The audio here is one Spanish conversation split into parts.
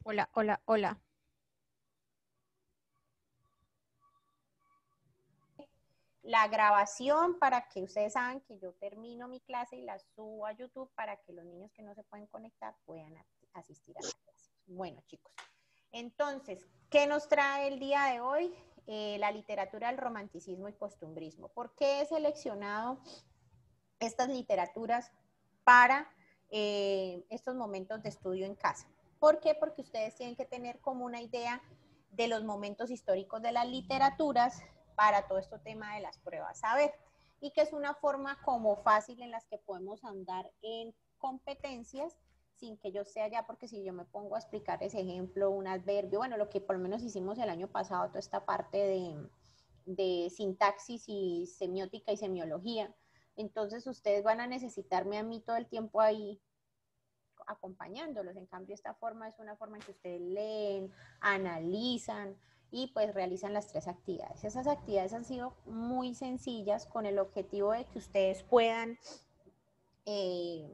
Hola, hola, hola. La grabación para que ustedes saben que yo termino mi clase y la subo a YouTube para que los niños que no se pueden conectar puedan asistir a la clase. Bueno, chicos, entonces, ¿qué nos trae el día de hoy? La literatura del romanticismo y costumbrismo. ¿Por qué he seleccionado estas literaturas para estos momentos de estudio en casa? ¿Por qué? Porque ustedes tienen que tener como una idea de los momentos históricos de las literaturas para todo este tema de las pruebas saber, y que es una forma como fácil en las que podemos andar en competencias sin que yo sea ya, porque si yo me pongo a explicar ese ejemplo, un adverbio, bueno, lo que por lo menos hicimos el año pasado, toda esta parte de sintaxis y semiótica y semiología, entonces ustedes van a necesitarme a mí todo el tiempo ahí acompañándolos. En cambio, esta forma es una forma en que ustedes leen, analizan y pues realizan las tres actividades. Esas actividades han sido muy sencillas con el objetivo de que ustedes puedan, eh,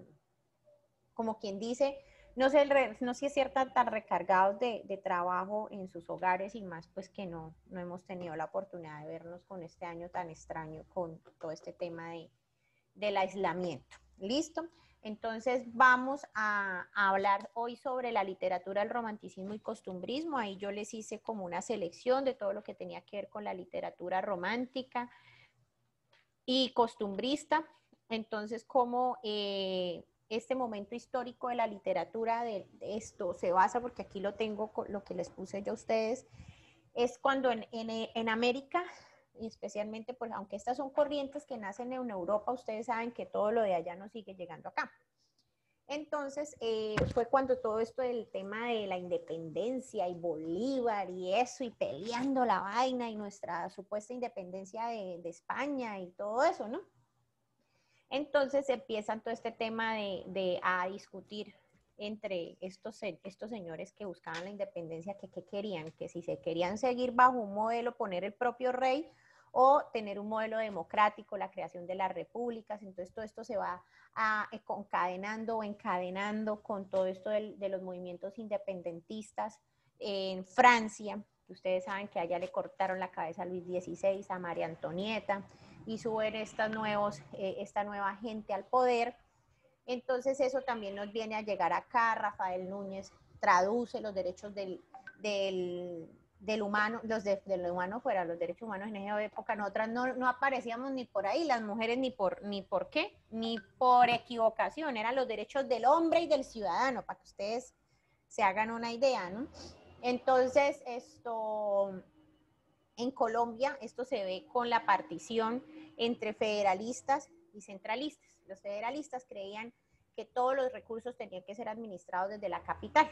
como quien dice, no sé si es cierta tan recargados de trabajo en sus hogares, y más pues que no hemos tenido la oportunidad de vernos con este año tan extraño con todo este tema del aislamiento. ¿Listo? Entonces vamos a hablar hoy sobre la literatura del romanticismo y costumbrismo. Ahí yo les hice como una selección de todo lo que tenía que ver con la literatura romántica y costumbrista. Entonces, como este momento histórico de la literatura de esto se basa, porque aquí lo tengo, lo que les puse yo a ustedes, es cuando en América, y especialmente, pues aunque estas son corrientes que nacen en Europa, ustedes saben que todo lo de allá nos sigue llegando acá. Entonces, fue cuando todo esto del tema de la independencia y Bolívar y eso, y peleando la vaina y nuestra supuesta independencia de España y todo eso, ¿no? Entonces empiezan todo este tema a discutir entre estos señores que buscaban la independencia, que querían, que si se querían seguir bajo un modelo, poner el propio rey, o tener un modelo democrático, la creación de las repúblicas. Entonces todo esto se va concadenando o encadenando con todo esto de los movimientos independentistas en Francia, que ustedes saben que allá le cortaron la cabeza a Luis XVI, a María Antonieta, y suben esta nueva gente al poder. Entonces eso también nos viene a llegar acá. Rafael Núñez traduce los derechos del humano, del humano fuera, los derechos humanos en esa época. Nosotras no aparecíamos ni por ahí, las mujeres ni por qué, ni por equivocación, eran los derechos del hombre y del ciudadano, para que ustedes se hagan una idea, ¿no? Entonces, en Colombia esto se ve con la partición entre federalistas y centralistas. Los federalistas creían que todos los recursos tenían que ser administrados desde la capital,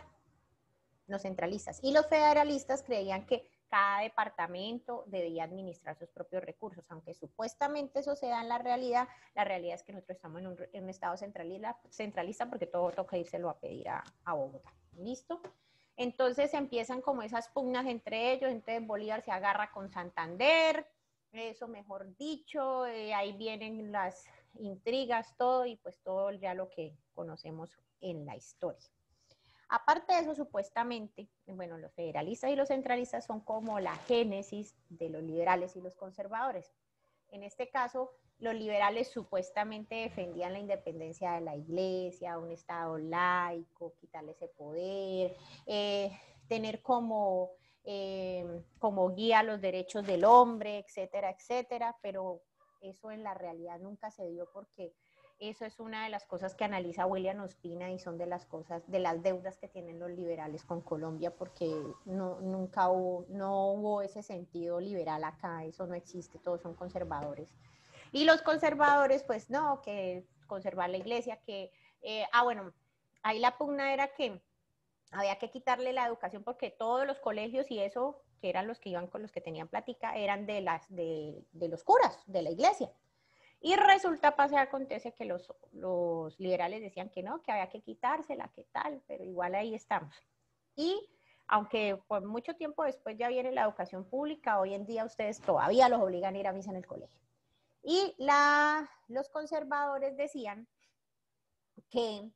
los centralistas. Y los federalistas creían que cada departamento debía administrar sus propios recursos, aunque supuestamente eso se da en la realidad es que nosotros estamos en un estado centralista porque todo toca írselo a pedir a Bogotá. ¿Listo? Entonces empiezan como esas pugnas entre ellos. Entonces Bolívar se agarra con Santander, eso mejor dicho, ahí vienen las intrigas, todo, y pues todo ya lo que conocemos en la historia. Aparte de eso, supuestamente, bueno, los federalistas y los centralistas son como la génesis de los liberales y los conservadores. En este caso, los liberales supuestamente defendían la independencia de la iglesia, un estado laico, quitarle ese poder, tener como guía los derechos del hombre, etcétera, etcétera, pero eso en la realidad nunca se dio, porque eso es una de las cosas que analiza William Ospina, y son de las cosas, de las deudas que tienen los liberales con Colombia, porque no hubo ese sentido liberal acá, eso no existe, todos son conservadores. Y los conservadores, pues no, que conservar la iglesia, bueno, ahí la pugna era que había que quitarle la educación, porque todos los colegios y eso, que eran los que iban con los que tenían plática, eran de los curas, de la iglesia. Y resulta, pasa y acontece que los liberales decían que no, que había que quitársela, que tal, pero igual ahí estamos. Y aunque por mucho tiempo después ya viene la educación pública, hoy en día ustedes todavía los obligan a ir a misa en el colegio. Y los conservadores decían que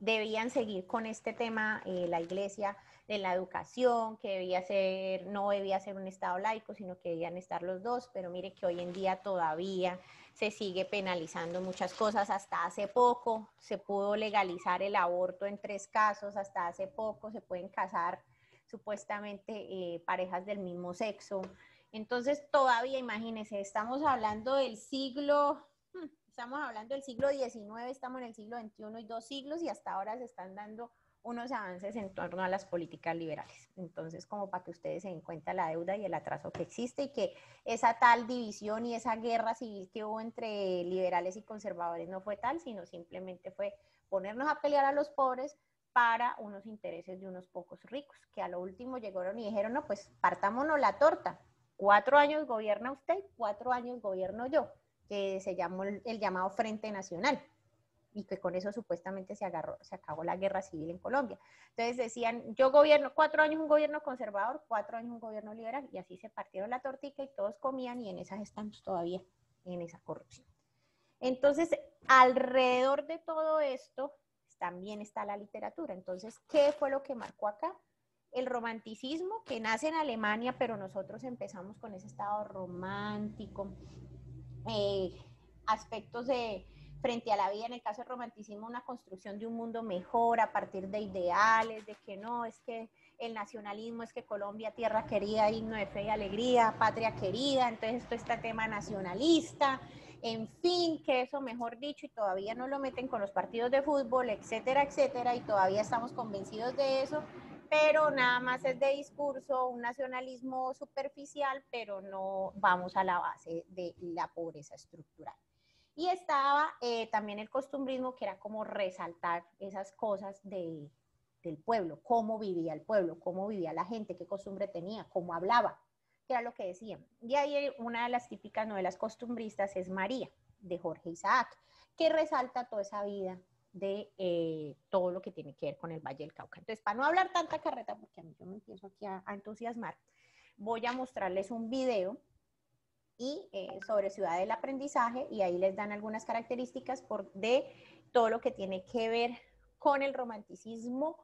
debían seguir con este tema, la iglesia, de la educación, que no debía ser un Estado laico, sino que debían estar los dos, pero mire que hoy en día todavía se sigue penalizando muchas cosas. Hasta hace poco se pudo legalizar el aborto en 3 casos, hasta hace poco se pueden casar supuestamente parejas del mismo sexo. Entonces todavía, imagínense, estamos hablando del siglo XIX, estamos en el siglo XXI y 2 siglos, y hasta ahora se están dando unos avances en torno a las políticas liberales. Entonces, como para que ustedes se den cuenta la deuda y el atraso que existe, y que esa tal división y esa guerra civil que hubo entre liberales y conservadores no fue tal, sino simplemente fue ponernos a pelear a los pobres para unos intereses de unos pocos ricos, que a lo último llegaron y dijeron, no, pues partámonos la torta, 4 años gobierna usted, 4 años gobierno yo, que se llamó el llamado Frente Nacional, y que con eso supuestamente se acabó la guerra civil en Colombia. Entonces decían, yo gobierno 4 años un gobierno conservador, 4 años un gobierno liberal, y así se partieron la tortica y todos comían, y en esas estamos todavía, en esa corrupción. Entonces, alrededor de todo esto también está la literatura. Entonces, ¿qué fue lo que marcó acá? El romanticismo, que nace en Alemania, pero nosotros empezamos con ese estado romántico, aspectos de frente a la vida, en el caso del romanticismo, una construcción de un mundo mejor a partir de ideales, de que no, es que el nacionalismo, es que Colombia, tierra querida, himno de fe y alegría, patria querida, entonces esto está tema nacionalista, en fin, que eso mejor dicho, y todavía no lo meten con los partidos de fútbol, etcétera, etcétera, y todavía estamos convencidos de eso, pero nada más es de discurso, un nacionalismo superficial, pero no vamos a la base de la pobreza estructural. Y estaba también el costumbrismo, que era como resaltar esas cosas del pueblo, cómo vivía el pueblo, cómo vivía la gente, qué costumbre tenía, cómo hablaba, que era lo que decían. Y ahí una de las típicas novelas costumbristas es María, de Jorge Isaac, que resalta toda esa vida de todo lo que tiene que ver con el Valle del Cauca. Entonces, para no hablar tanta carreta, porque a mí yo me empiezo aquí a entusiasmar, voy a mostrarles un video y sobre Ciudad del Aprendizaje, y ahí les dan algunas características de todo lo que tiene que ver con el romanticismo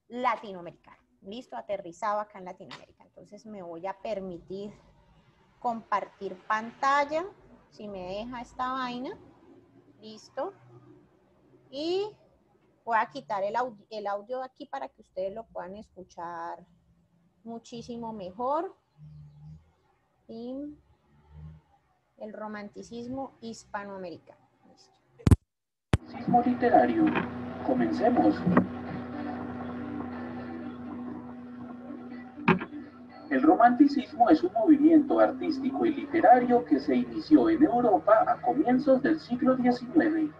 latinoamericano. Listo, aterrizado acá en Latinoamérica. Entonces me voy a permitir compartir pantalla, si me deja esta vaina. Listo. Y voy a quitar el audio de aquí para que ustedes lo puedan escuchar muchísimo mejor. Y el romanticismo hispanoamericano. Romanticismo literario. Comencemos. El romanticismo es un movimiento artístico y literario que se inició en Europa a comienzos del siglo XIX.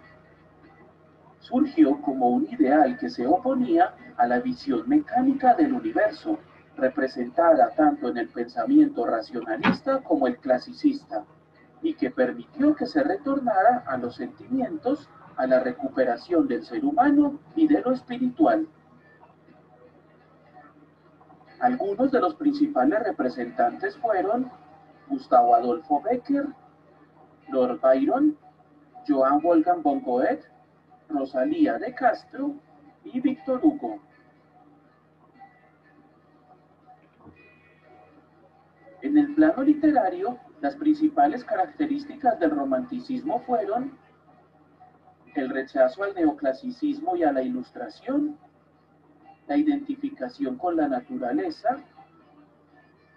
Surgió como un ideal que se oponía a la visión mecánica del universo, representada tanto en el pensamiento racionalista como el clasicista, y que permitió que se retornara a los sentimientos, a la recuperación del ser humano y de lo espiritual. Algunos de los principales representantes fueron Gustavo Adolfo Bécquer, Lord Byron, Johann Wolfgang von Goethe, Rosalía de Castro y Víctor Hugo. En el plano literario, las principales características del romanticismo fueron el rechazo al neoclasicismo y a la ilustración, la identificación con la naturaleza,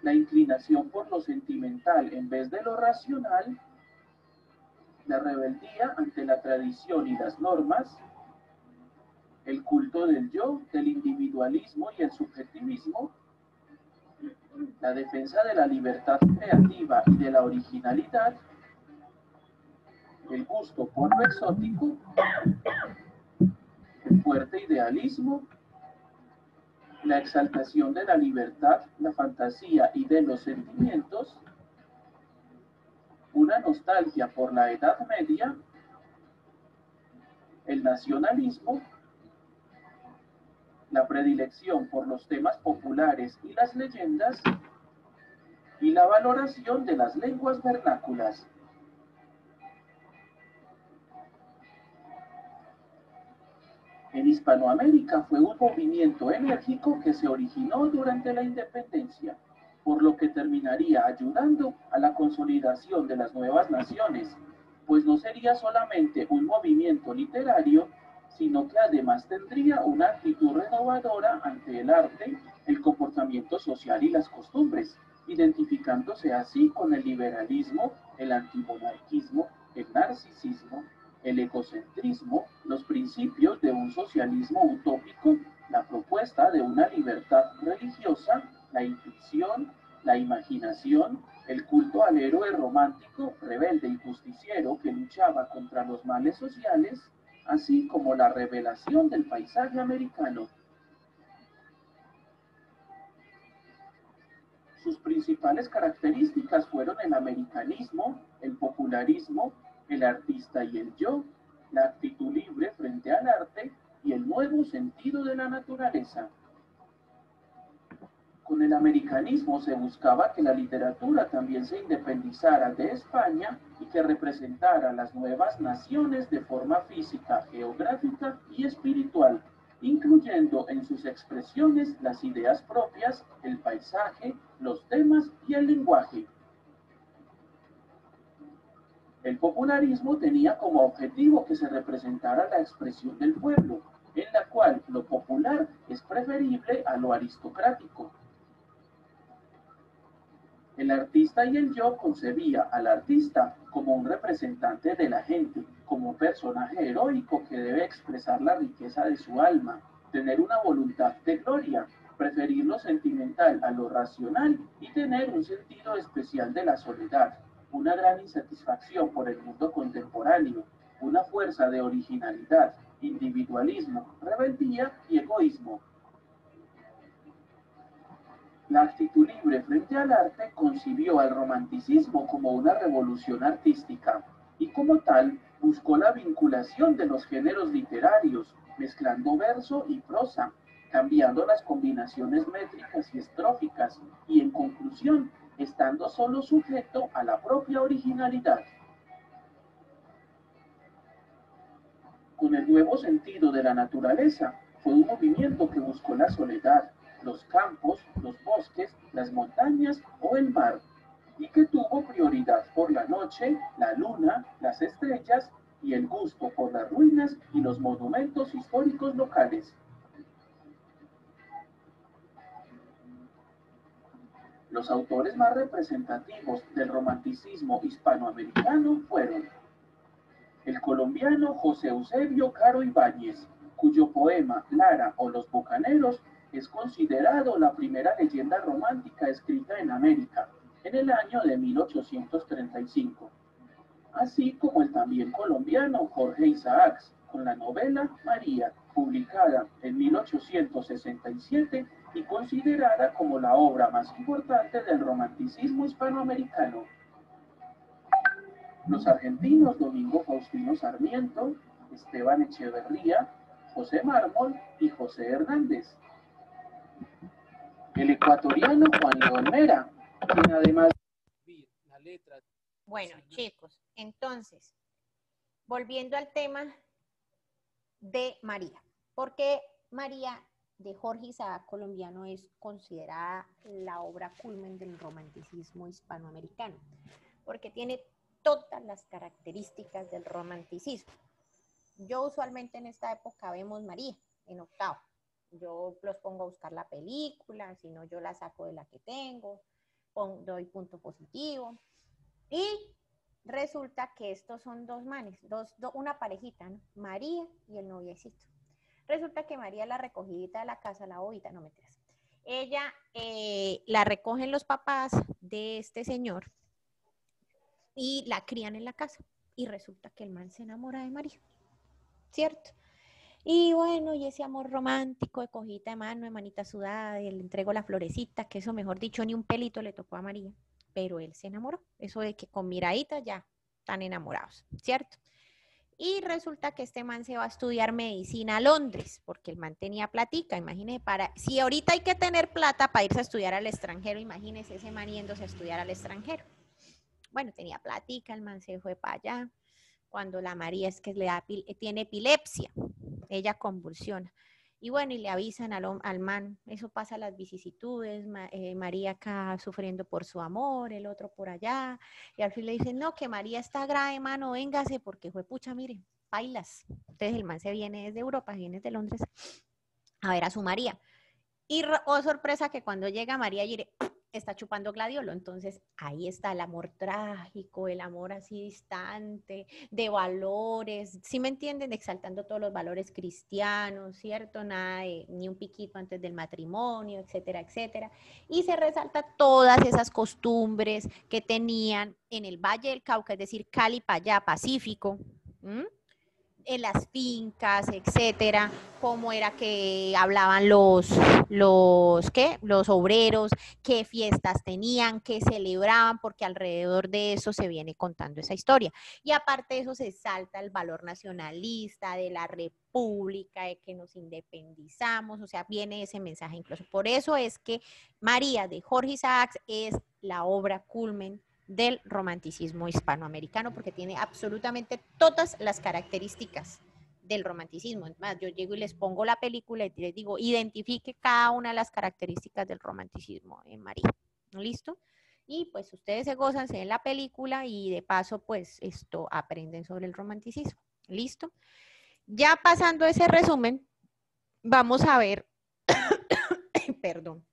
la inclinación por lo sentimental en vez de lo racional, la rebeldía ante la tradición y las normas, el culto del yo, del individualismo y el subjetivismo, la defensa de la libertad creativa y de la originalidad, el gusto por lo exótico, el fuerte idealismo, la exaltación de la libertad, la fantasía y de los sentimientos, una nostalgia por la Edad Media, el nacionalismo, la predilección por los temas populares y las leyendas, y la valoración de las lenguas vernáculas. En Hispanoamérica fue un movimiento enérgico que se originó durante la independencia, por lo que terminaría ayudando a la consolidación de las nuevas naciones, pues no sería solamente un movimiento literario, sino que además tendría una actitud renovadora ante el arte, el comportamiento social y las costumbres, identificándose así con el liberalismo, el antimonarquismo, el narcisismo, el egocentrismo, los principios de un socialismo utópico, la propuesta de una libertad religiosa, la intuición, la imaginación, el culto al héroe romántico, rebelde y justiciero que luchaba contra los males sociales, así como la revelación del paisaje americano. Sus principales características fueron el americanismo, el popularismo, el artista y el yo, la actitud libre frente al arte y el nuevo sentido de la naturaleza. Con el americanismo se buscaba que la literatura también se independizara de España y que representara las nuevas naciones de forma física, geográfica y espiritual, incluyendo en sus expresiones las ideas propias, el paisaje, los temas y el lenguaje. El popularismo tenía como objetivo que se representara la expresión del pueblo, en la cual lo popular es preferible a lo aristocrático. El artista y el yo concebía al artista como un representante de la gente, como un personaje heroico que debe expresar la riqueza de su alma, tener una voluntad de gloria, preferir lo sentimental a lo racional y tener un sentido especial de la soledad, una gran insatisfacción por el mundo contemporáneo, una fuerza de originalidad, individualismo, rebeldía y egoísmo. La actitud libre frente al arte concibió al romanticismo como una revolución artística y como tal buscó la vinculación de los géneros literarios, mezclando verso y prosa, cambiando las combinaciones métricas y estróficas y en conclusión, estando solo sujeto a la propia originalidad. Con el nuevo sentido de la naturaleza, fue un movimiento que buscó la soledad, los campos, los bosques, las montañas o el mar, y que tuvo prioridad por la noche, la luna, las estrellas y el gusto por las ruinas y los monumentos históricos locales. Los autores más representativos del romanticismo hispanoamericano fueron el colombiano José Eusebio Caro Ibáñez, cuyo poema Lara o Los Bucaneros es considerado la primera leyenda romántica escrita en América, en el año de 1835, así como el también colombiano Jorge Isaacs, con la novela María, publicada en 1867 y considerada como la obra más importante del romanticismo hispanoamericano. Los argentinos Domingo Faustino Sarmiento, Esteban Echeverría, José Mármol y José Hernández. El ecuatoriano Juan León Mera, quien además de la letra. Bueno, chicos, entonces, volviendo al tema de María, porque María de Jorge Isaac colombiano es considerada la obra culmen del romanticismo hispanoamericano, porque tiene todas las características del romanticismo. Yo usualmente en esta época vemos María en octavo. Yo los pongo a buscar la película, si no yo la saco de la que tengo, doy punto positivo. Y resulta que estos son dos manes, una parejita, ¿no? María y el noviecito. Resulta que María, la recogidita de la casa, la bobita, no me creas. Ella la recogen los papás de este señor y la crían en la casa. Y resulta que el man se enamora de María, ¿cierto? Y bueno, y ese amor romántico de cojita de mano, de manita sudada, le entrego la florecita, que eso mejor dicho, ni un pelito le tocó a María. Pero él se enamoró. Eso de que con miraditas ya están enamorados, ¿cierto? Y resulta que este man se va a estudiar medicina a Londres, porque el man tenía platica, imagínese, si ahorita hay que tener plata para irse a estudiar al extranjero, imagínese ese man yéndose a estudiar al extranjero. Bueno, tenía platica, el man se fue para allá, cuando la María es que tiene epilepsia, ella convulsiona. Y bueno, y le avisan al man, eso pasa las vicisitudes, María acá sufriendo por su amor, el otro por allá, y al fin le dicen, no, que María está grave, mano, véngase, porque fue pucha, mire, bailas. Entonces el man se viene desde Europa, viene desde Londres, a ver a su María. Y oh, sorpresa que cuando llega María Gire, está chupando gladiolo. Entonces ahí está el amor trágico, el amor así distante, de valores, ¿sí me entienden? Exaltando todos los valores cristianos, ¿cierto? Nada de ni un piquito antes del matrimonio, etcétera, etcétera. Y se resalta todas esas costumbres que tenían en el Valle del Cauca, es decir, Cali para allá, Pacífico, en las fincas, etcétera, cómo era que hablaban los obreros, qué fiestas tenían, qué celebraban, porque alrededor de eso se viene contando esa historia. Y aparte de eso se salta el valor nacionalista de la república, de que nos independizamos, o sea, viene ese mensaje incluso. Por eso es que María de Jorge Isaacs es la obra culmen del romanticismo hispanoamericano, porque tiene absolutamente todas las características del romanticismo. Es más, yo llego y les pongo la película y les digo, identifique cada una de las características del romanticismo en María. ¿Listo? Y pues ustedes se gozan, se ven la película y de paso pues esto aprenden sobre el romanticismo. ¿Listo? Ya pasando ese resumen, vamos a ver, perdón,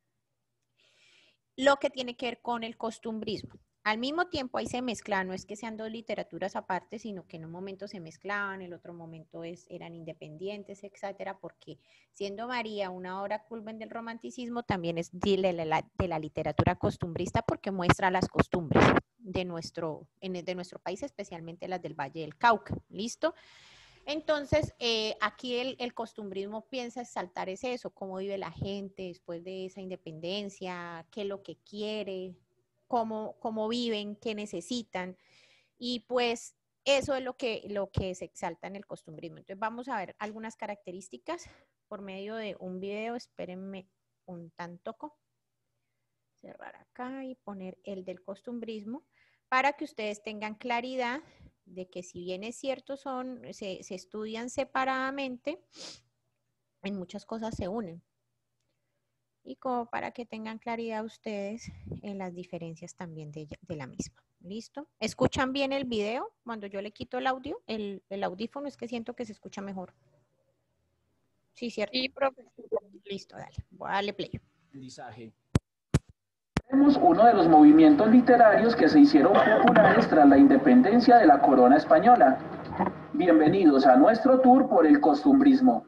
lo que tiene que ver con el costumbrismo. Al mismo tiempo ahí se mezclan, no es que sean dos literaturas aparte, sino que en un momento se mezclaban, el otro momento eran independientes, etcétera, porque siendo María una obra culmen del romanticismo, también es de la literatura costumbrista porque muestra las costumbres de nuestro país, especialmente las del Valle del Cauca. ¿Listo? Entonces, aquí el costumbrismo piensa exaltar es eso, cómo vive la gente después de esa independencia, qué es lo que quiere, cómo viven, qué necesitan. Y pues eso es lo que se exalta en el costumbrismo. Entonces, vamos a ver algunas características por medio de un video. Espérenme un tantoco. Cerrar acá y poner el del costumbrismo para que ustedes tengan claridad de que si bien es cierto se estudian separadamente, en muchas cosas se unen. Y como para que tengan claridad ustedes en las diferencias también de la misma. ¿Listo? ¿Escuchan bien el video? Cuando yo le quito el audio, el audífono, es que siento que se escucha mejor. Sí, ¿cierto? Sí, profe. Listo, dale. Voy a darle play. Tenemos uno de los movimientos literarios que se hicieron populares tras la independencia de la corona española. Bienvenidos a nuestro tour por el costumbrismo.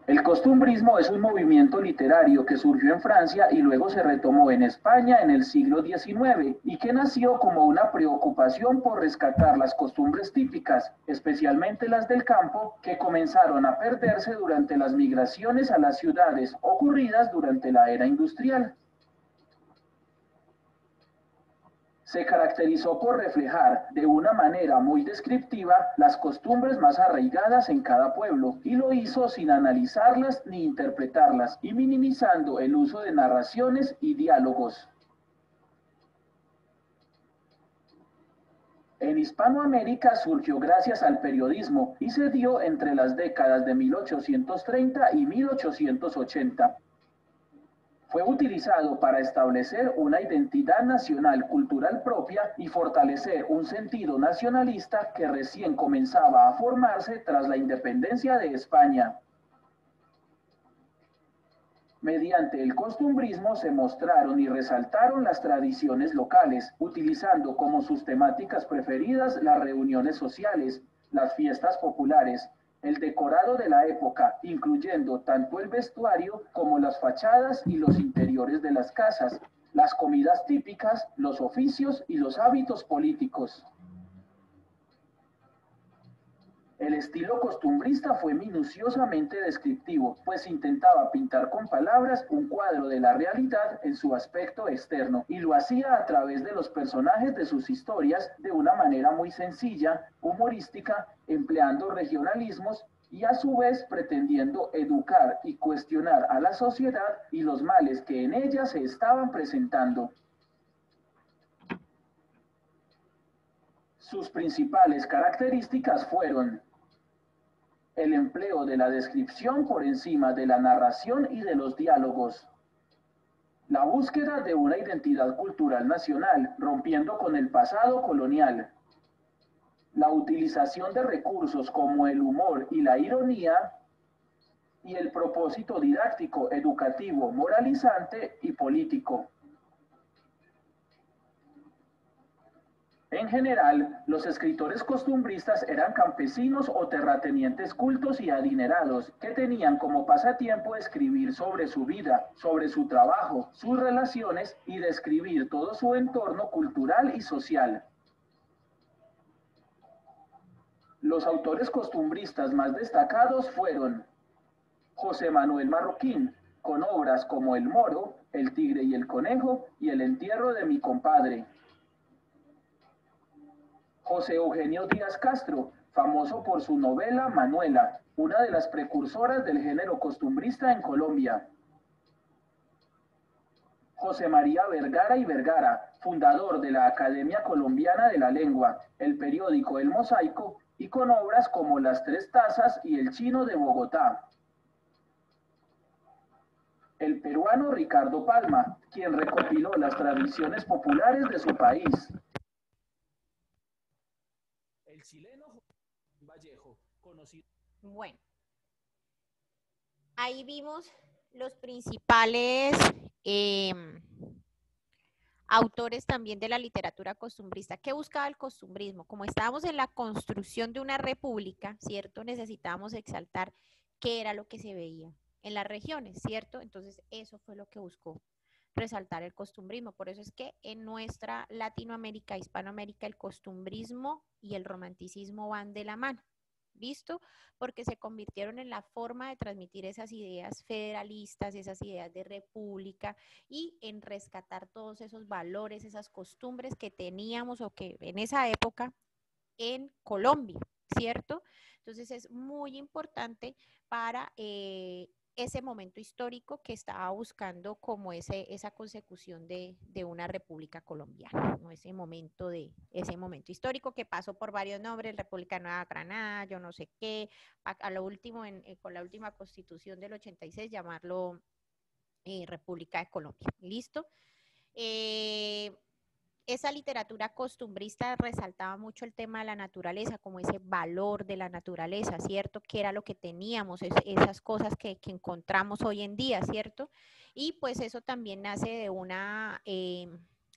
El costumbrismo es un movimiento literario que surgió en Francia y luego se retomó en España en el siglo XIX y que nació como una preocupación por rescatar las costumbres típicas, especialmente las del campo, que comenzaron a perderse durante las migraciones a las ciudades ocurridas durante la era industrial. Se caracterizó por reflejar de una manera muy descriptiva las costumbres más arraigadas en cada pueblo, y lo hizo sin analizarlas ni interpretarlas, y minimizando el uso de narraciones y diálogos. En Hispanoamérica surgió gracias al periodismo y se dio entre las décadas de 1830 y 1880. Fue utilizado para establecer una identidad nacional cultural propia y fortalecer un sentido nacionalista que recién comenzaba a formarse tras la independencia de España. Mediante el costumbrismo se mostraron y resaltaron las tradiciones locales, utilizando como sus temáticas preferidas las reuniones sociales, las fiestas populares, el decorado de la época, incluyendo tanto el vestuario como las fachadas y los interiores de las casas, las comidas típicas, los oficios y los hábitos políticos. El estilo costumbrista fue minuciosamente descriptivo, pues intentaba pintar con palabras un cuadro de la realidad en su aspecto externo, y lo hacía a través de los personajes de sus historias de una manera muy sencilla, humorística, empleando regionalismos y a su vez pretendiendo educar y cuestionar a la sociedad y los males que en ella se estaban presentando. Sus principales características fueron el empleo de la descripción por encima de la narración y de los diálogos, la búsqueda de una identidad cultural nacional, rompiendo con el pasado colonial, la utilización de recursos como el humor y la ironía, y el propósito didáctico, educativo, moralizante y político. En general, los escritores costumbristas eran campesinos o terratenientes cultos y adinerados que tenían como pasatiempo escribir sobre su vida, sobre su trabajo, sus relaciones y describir todo su entorno cultural y social. Los autores costumbristas más destacados fueron José Manuel Marroquín, con obras como El Moro, El Tigre y el Conejo y El Entierro de mi compadre. José Eugenio Díaz Castro, famoso por su novela Manuela, una de las precursoras del género costumbrista en Colombia. José María Vergara y Vergara, fundador de la Academia Colombiana de la Lengua, el periódico El Mosaico, y con obras como Las Tres Tazas y El Chino de Bogotá. El peruano Ricardo Palma, quien recopiló las tradiciones populares de su país. El chileno Vallejo, conocido. Bueno, ahí vimos los principales autores también de la literatura costumbrista. ¿Qué buscaba el costumbrismo? Como estábamos en la construcción de una república, ¿cierto? Necesitábamos exaltar qué era lo que se veía en las regiones, ¿cierto? Entonces, eso fue lo que buscó resaltar el costumbrismo. Por eso es que en nuestra Latinoamérica, Hispanoamérica, el costumbrismo y el romanticismo van de la mano. ¿Listo? Porque se convirtieron en la forma de transmitir esas ideas federalistas, esas ideas de república y en rescatar todos esos valores, esas costumbres que teníamos o que en esa época en Colombia, ¿cierto? Entonces es muy importante para ese momento histórico que estaba buscando como esa consecución de una república colombiana, ¿no? Ese momento histórico que pasó por varios nombres, República Nueva Granada, yo no sé qué, a lo último, con la última constitución del 86, llamarlo República de Colombia, ¿listo? Esa literatura costumbrista resaltaba mucho el tema de la naturaleza, como ese valor de la naturaleza, ¿cierto? Que era lo que teníamos, esas cosas que encontramos hoy en día, ¿cierto? Y pues eso también nace de una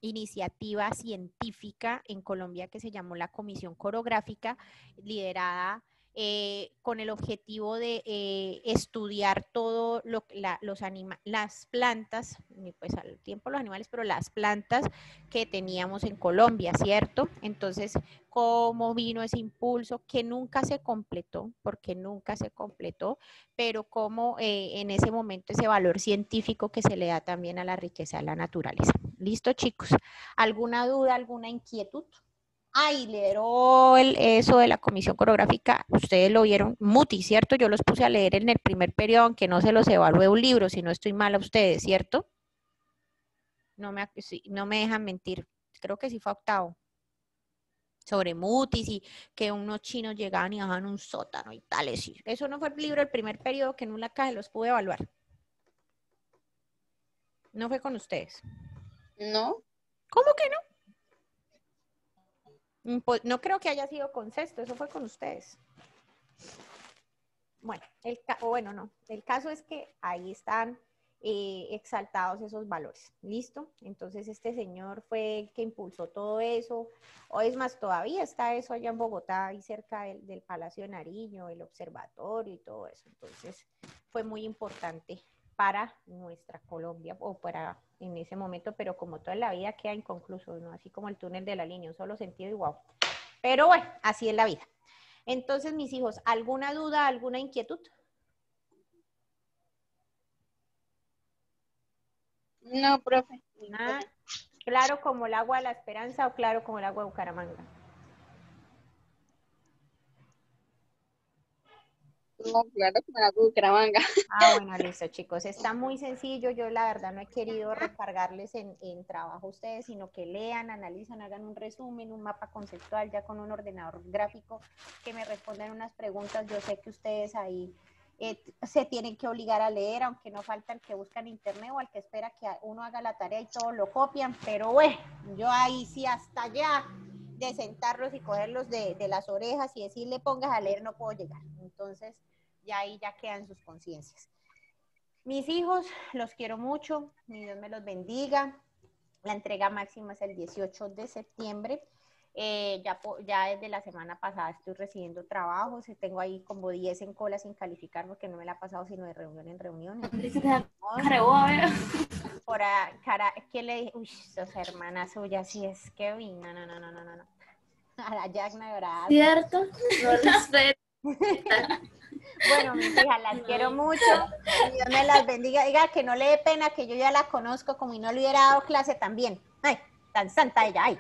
iniciativa científica en Colombia que se llamó la Comisión Corográfica, liderada con el objetivo de estudiar todo las plantas, pues al tiempo los animales, pero las plantas que teníamos en Colombia, ¿cierto? Entonces, ¿cómo vino ese impulso que nunca se completó? Porque nunca se completó, pero cómo en ese momento ese valor científico que se le da también a la riqueza de la naturaleza. ¿Listo, chicos? ¿Alguna duda, alguna inquietud? Ay, lideró eso de la comisión coreográfica, ustedes lo vieron, Muti, ¿cierto? Yo los puse a leer en el primer periodo, aunque no se los evalué un libro, si no estoy mal a ustedes, ¿cierto? No me dejan mentir, creo que sí fue octavo. Sobre Mutis y que unos chinos llegaban y bajaban un sótano y tales. Eso no fue el libro del primer periodo que en una caja los pude evaluar. ¿No fue con ustedes? No. ¿Cómo que no? Pues no creo que haya sido con sexto, eso fue con ustedes. Bueno, el caso es que ahí están exaltados esos valores, ¿listo? Entonces este señor fue el que impulsó todo eso, o es más, todavía está eso allá en Bogotá, ahí cerca del Palacio de Nariño, el observatorio y todo eso. Entonces fue muy importante para nuestra Colombia, o para en ese momento, pero como toda la vida queda inconcluso, ¿no? Así como el túnel de la línea, un solo sentido y wow. Pero bueno, así es la vida. Entonces, mis hijos, ¿alguna duda, alguna inquietud? No, profe. Ah, claro como el agua de la Esperanza o claro como el agua de Bucaramanga. No, claro que me la Bucaramanga. Ah, bueno, listo, chicos. Está muy sencillo. Yo la verdad no he querido recargarles en trabajo a ustedes, sino que lean, analicen, hagan un resumen, un mapa conceptual ya con un ordenador gráfico, que me respondan unas preguntas. Yo sé que ustedes ahí se tienen que obligar a leer, aunque no falta el que busca en internet o el que espera que uno haga la tarea y todos lo copian. Pero bueno, yo ahí sí hasta allá de sentarlos y cogerlos de las orejas y decirle pongas a leer no puedo llegar. Entonces, ya ahí ya quedan sus conciencias. Mis hijos, los quiero mucho, mi Dios me los bendiga. La entrega máxima es el 18 de septiembre. Ya desde la semana pasada estoy recibiendo trabajos, tengo ahí como 10 en cola sin calificar porque no me la ha pasado sino de reunión en reunión. Por cara, ¿qué le dije? Uy, esa hermana suya, sí es Kevin, no. A la Yagna Dorada. ¿Cierto? No respeto. Bueno, mis hijas, las quiero mucho. Dios me las bendiga. Diga que no le dé pena, que yo ya la conozco, como si no le hubiera dado clase también. Ay, tan santa ella, ay.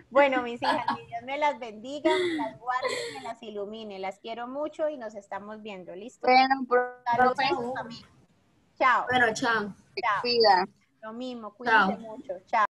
Bueno, mis hijas, que Dios me las bendiga, me las guarde, me las ilumine. Las quiero mucho y nos estamos viendo. ¿Listo? Bueno, Saludos profe, a su familia. Chao. Bueno, chao. Chao. cuida. Lo mismo, cuídense Chao. mucho. Chao.